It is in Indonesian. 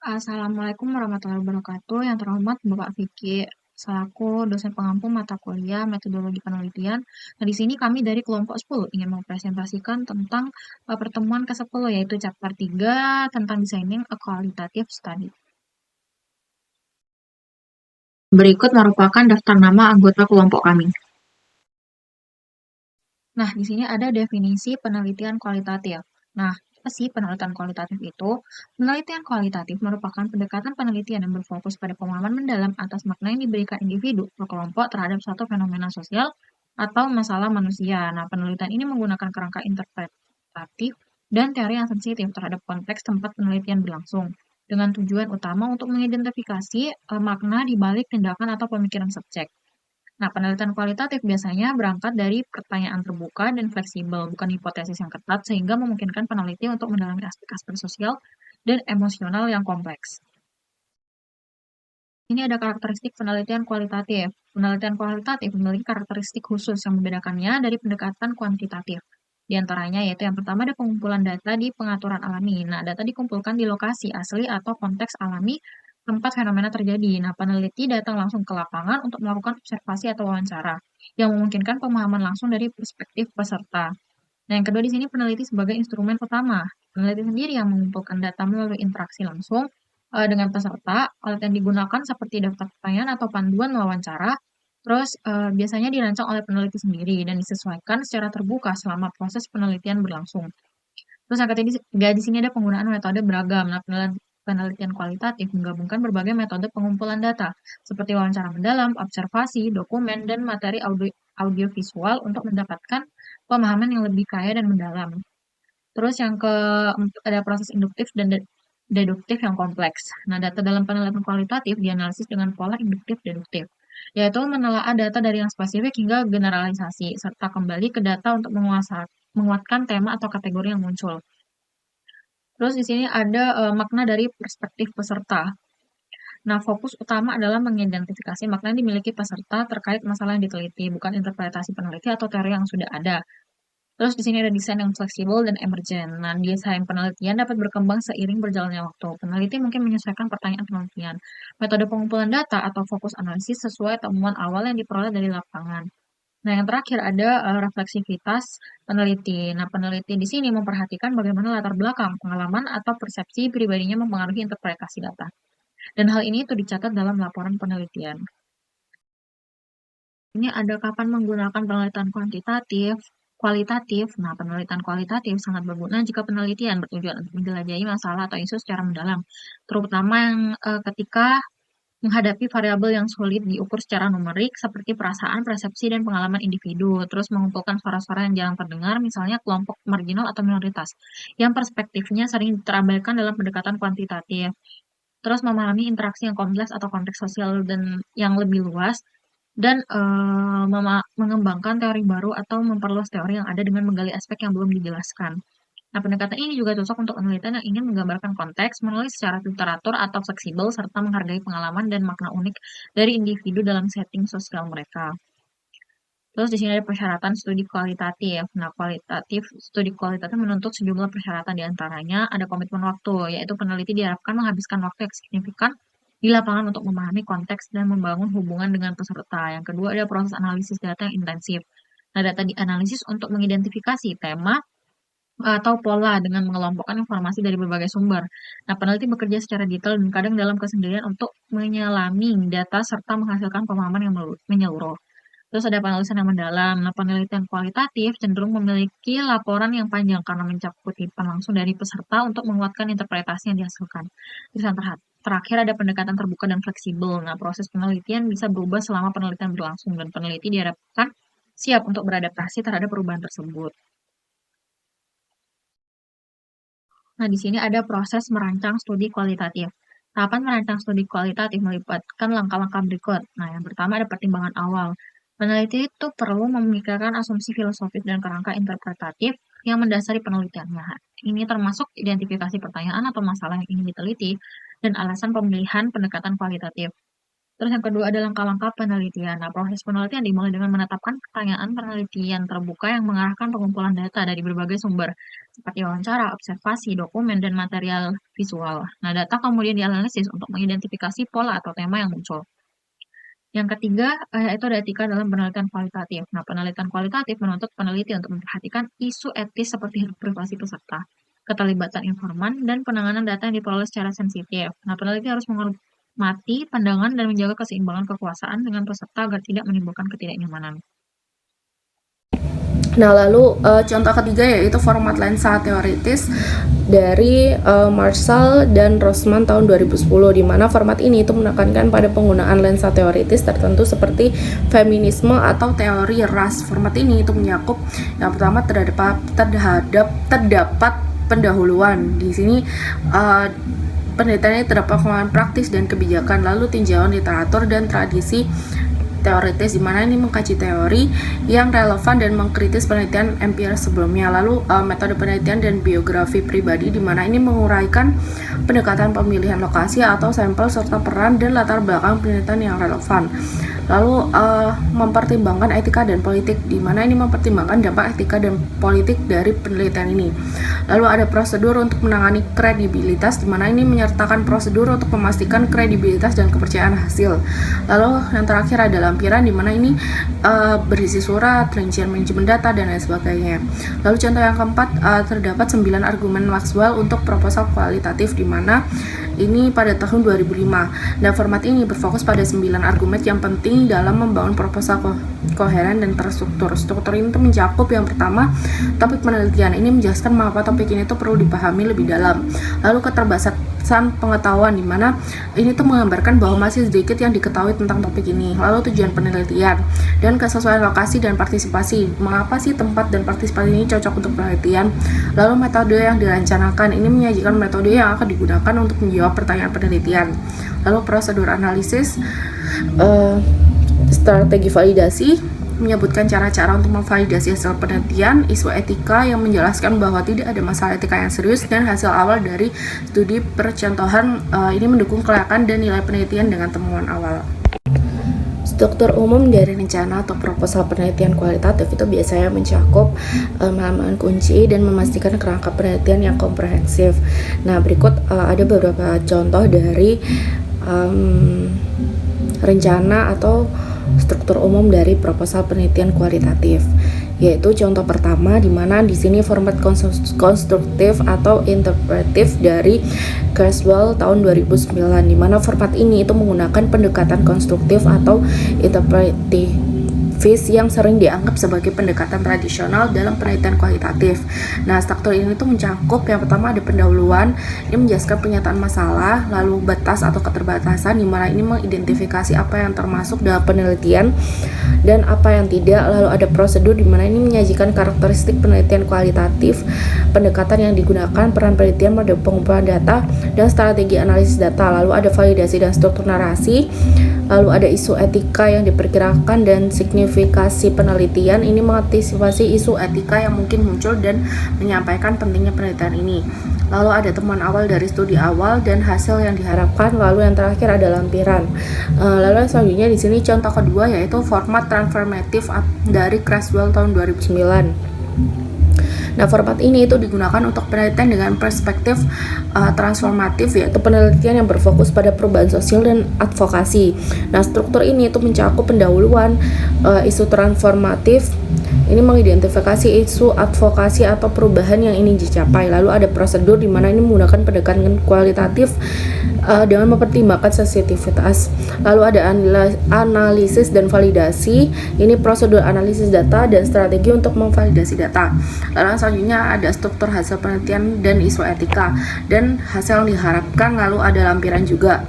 Assalamualaikum warahmatullahi wabarakatuh. Yang terhormat Bapak Vicky, selaku dosen pengampu mata kuliah metodologi penelitian. Nah, di sini kami dari kelompok 10 ingin mempresentasikan tentang pertemuan ke-10 yaitu chapter 3 tentang designing a qualitative study. Berikut merupakan daftar nama anggota kelompok kami. Nah, di sini ada definisi penelitian kualitatif. Nah, apa sih penelitian kualitatif itu? Penelitian kualitatif merupakan pendekatan penelitian yang berfokus pada pemahaman mendalam atas makna yang diberikan individu atau kelompok terhadap suatu fenomena sosial atau masalah manusia. Nah, penelitian ini menggunakan kerangka interpretatif dan teori yang sensitif terhadap konteks tempat penelitian berlangsung, dengan tujuan utama untuk mengidentifikasi makna di balik tindakan atau pemikiran subjek. Nah, penelitian kualitatif biasanya berangkat dari pertanyaan terbuka dan fleksibel, bukan hipotesis yang ketat, sehingga memungkinkan peneliti untuk mendalami aspek-aspek sosial dan emosional yang kompleks. Ini ada karakteristik penelitian kualitatif. Penelitian kualitatif memiliki karakteristik khusus yang membedakannya dari pendekatan kuantitatif. Di antaranya yaitu yang pertama ada pengumpulan data di pengaturan alami. Nah, data dikumpulkan di lokasi asli atau konteks alami tempat fenomena terjadi. Nah, peneliti datang langsung ke lapangan untuk melakukan observasi atau wawancara yang memungkinkan pemahaman langsung dari perspektif peserta. Nah, yang kedua di sini peneliti sebagai instrumen utama. Peneliti sendiri yang mengumpulkan data melalui interaksi langsung dengan peserta. Alat yang digunakan seperti daftar pertanyaan atau panduan wawancara. Terus biasanya dirancang oleh peneliti sendiri dan disesuaikan secara terbuka selama proses penelitian berlangsung. Terus yang ketiga di sini ada penggunaan metode beragam. Nah, penelitian kualitatif menggabungkan berbagai metode pengumpulan data seperti wawancara mendalam, observasi, dokumen, dan materi audiovisual untuk mendapatkan pemahaman yang lebih kaya dan mendalam. Terus yang keempat ada proses induktif dan deduktif yang kompleks. Nah, data dalam penelitian kualitatif dianalisis dengan pola induktif-deduktif, yaitu menelaah data dari yang spesifik hingga generalisasi, serta kembali ke data untuk menguatkan tema atau kategori yang muncul. Terus di sini ada makna dari perspektif peserta. Nah, fokus utama adalah mengidentifikasi makna yang dimiliki peserta terkait masalah yang diteliti, bukan interpretasi peneliti atau teori yang sudah ada. Terus di sini ada desain yang fleksibel dan emergen. Nah, desain penelitian dapat berkembang seiring berjalannya waktu. Peneliti mungkin menyesuaikan pertanyaan penelitian, metode pengumpulan data atau fokus analisis sesuai temuan awal yang diperoleh dari lapangan. Nah, yang terakhir ada refleksivitas peneliti. Nah, peneliti di sini memperhatikan bagaimana latar belakang, pengalaman, atau persepsi pribadinya mempengaruhi interpretasi data. Dan hal ini itu dicatat dalam laporan penelitian. Ini ada kapan menggunakan penelitian kualitatif. Nah, penelitian kualitatif sangat berguna jika penelitian bertujuan untuk menjelajahi masalah atau isu secara mendalam, terutama yang ketika menghadapi variabel yang sulit diukur secara numerik seperti perasaan, persepsi, dan pengalaman individu. Terus mengumpulkan suara-suara yang jarang terdengar, misalnya kelompok marginal atau minoritas, yang perspektifnya sering terabaikan dalam pendekatan kuantitatif. Terus memahami interaksi yang kompleks atau konteks sosial dan yang lebih luas, dan mengembangkan teori baru atau memperluas teori yang ada dengan menggali aspek yang belum dijelaskan. Nah, pendekatan ini juga cocok untuk penelitian yang ingin menggambarkan konteks, menulis secara literatur atau fleksibel, serta menghargai pengalaman dan makna unik dari individu dalam setting sosial mereka. Terus di sini ada persyaratan studi kualitatif. Nah, studi kualitatif menuntut sejumlah persyaratan, di antaranya ada komitmen waktu, yaitu peneliti diharapkan menghabiskan waktu yang signifikan di lapangan untuk memahami konteks dan membangun hubungan dengan peserta. Yang kedua ada proses analisis data yang intensif. Nah, data dianalisis untuk mengidentifikasi tema atau pola dengan mengelompokkan informasi dari berbagai sumber. Nah, peneliti bekerja secara detail dan kadang dalam kesendirian untuk menyelami data serta menghasilkan pemahaman yang menyeluruh. Terus ada penulisan yang mendalam. Nah, penelitian kualitatif cenderung memiliki laporan yang panjang karena mencakup kutipan langsung dari peserta untuk menguatkan interpretasi yang dihasilkan. Terus yang terakhir ada pendekatan terbuka dan fleksibel. Nah, proses penelitian bisa berubah selama penelitian berlangsung dan peneliti diharapkan siap untuk beradaptasi terhadap perubahan tersebut. Nah, di sini ada proses merancang studi kualitatif. Tahapan merancang studi kualitatif melibatkan langkah-langkah berikut. Nah, yang pertama ada pertimbangan awal. Peneliti itu perlu memikirkan asumsi filosofis dan kerangka interpretatif yang mendasari penelitiannya. Ini termasuk identifikasi pertanyaan atau masalah yang ingin diteliti dan alasan pemilihan pendekatan kualitatif. Terus yang kedua ada langkah-langkah penelitian. Nah, proses penelitian dimulai dengan menetapkan pertanyaan penelitian terbuka yang mengarahkan pengumpulan data dari berbagai sumber, seperti wawancara, observasi, dokumen, dan material visual. Nah, data kemudian dianalisis untuk mengidentifikasi pola atau tema yang muncul. Yang ketiga, itu ada etika dalam penelitian kualitatif. Nah, penelitian kualitatif menuntut peneliti untuk memperhatikan isu etis seperti hak privasi peserta, keterlibatan informan, dan penanganan data yang diperoleh secara sensitif. Nah, peneliti harus menghormati pandangan dan menjaga keseimbangan kekuasaan dengan peserta agar tidak menimbulkan ketidaknyamanan. Nah, lalu contoh ketiga yaitu format lensa teoritis dari Marshall dan Rosman tahun 2010, di mana format ini itu menekankan pada penggunaan lensa teoritis tertentu seperti feminisme atau teori ras. Format ini itu menyakup yang pertama terdapat pendahuluan. Di sini penelitian ini terdapat pengalaman praktis dan kebijakan, lalu tinjauan literatur dan tradisi teoritis, di mana ini mengkaji teori yang relevan dan mengkritis penelitian empiris sebelumnya. Lalu metode penelitian dan biografi pribadi, di mana ini menguraikan pendekatan pemilihan lokasi atau sampel serta peran dan latar belakang penelitian yang relevan. Lalu mempertimbangkan etika dan politik, di mana ini mempertimbangkan dampak etika dan politik dari penelitian ini. Lalu ada prosedur untuk menangani kredibilitas, di mana ini menyertakan prosedur untuk memastikan kredibilitas dan kepercayaan hasil. Lalu yang terakhir ada lampiran, di mana ini berisi surat, rincian manajemen data, dan lain sebagainya. Lalu contoh yang keempat, terdapat 9 argumen Maxwell untuk proposal kualitatif, di mana ini pada tahun 2005. Dan format ini berfokus pada 9 argumen yang penting dalam membangun proposal koheren dan terstruktur. Struktur ini tuh mencakup yang pertama, topik penelitian. Ini menjelaskan mengapa topik ini tuh perlu dipahami lebih dalam. Lalu keterbatasan pengetahuan, di mana ini tuh menggambarkan bahwa masih sedikit yang diketahui tentang topik ini. Lalu tujuan penelitian dan kesesuaian lokasi dan partisipasi. Mengapa sih tempat dan partisipasi ini cocok untuk penelitian? Lalu metode yang direncanakan, ini menyajikan metode yang akan digunakan untuk menjawab pertanyaan penelitian. Lalu prosedur analisis, strategi validasi, menyebutkan cara-cara untuk memvalidasi hasil penelitian, isu etika yang menjelaskan bahwa tidak ada masalah etika yang serius, dan hasil awal dari studi percontohan ini mendukung kelayakan dan nilai penelitian dengan temuan awal. Struktur umum dari rencana atau proposal penelitian kualitatif itu biasanya mencakup halaman kunci dan memastikan kerangka penelitian yang komprehensif. Nah, berikut ada beberapa contoh dari rencana atau struktur umum dari proposal penelitian kualitatif. Yaitu contoh pertama, di mana di sini format konstruktif atau interpretif dari Creswell tahun 2009, di mana format ini itu menggunakan pendekatan konstruktif atau interpretif yang sering dianggap sebagai pendekatan tradisional dalam penelitian kualitatif. Nah, struktur ini tuh mencakup yang pertama ada pendahuluan, ini menjelaskan pernyataan masalah, lalu batas atau keterbatasan, di mana ini mengidentifikasi apa yang termasuk dalam penelitian dan apa yang tidak. Lalu ada prosedur, di mana ini menyajikan karakteristik penelitian kualitatif, pendekatan yang digunakan, peran penelitian pada pengumpulan data, dan strategi analisis data. Lalu ada validasi dan struktur narasi. Lalu ada isu etika yang diperkirakan dan signifikasi penelitian, ini mengantisipasi isu etika yang mungkin muncul dan menyampaikan pentingnya penelitian ini. Lalu ada temuan awal dari studi awal dan hasil yang diharapkan. Lalu yang terakhir ada lampiran. Lalu selanjutnya di sini contoh kedua yaitu format transformatif dari Creswell tahun 2009. Nah, format ini itu digunakan untuk penelitian dengan perspektif transformatif, yaitu penelitian yang berfokus pada perubahan sosial dan advokasi. Nah, struktur ini itu mencakup pendahuluan, isu transformatif, ini mengidentifikasi isu advokasi atau perubahan yang ingin dicapai. Lalu ada prosedur, di mana ini menggunakan pendekatan kualitatif dengan mempertimbangkan sensitivitas. Lalu ada analisis dan validasi, ini prosedur analisis data dan strategi untuk memvalidasi data. Lalu selanjutnya ada struktur hasil penelitian dan isu etika dan hasil yang diharapkan. Lalu ada lampiran juga.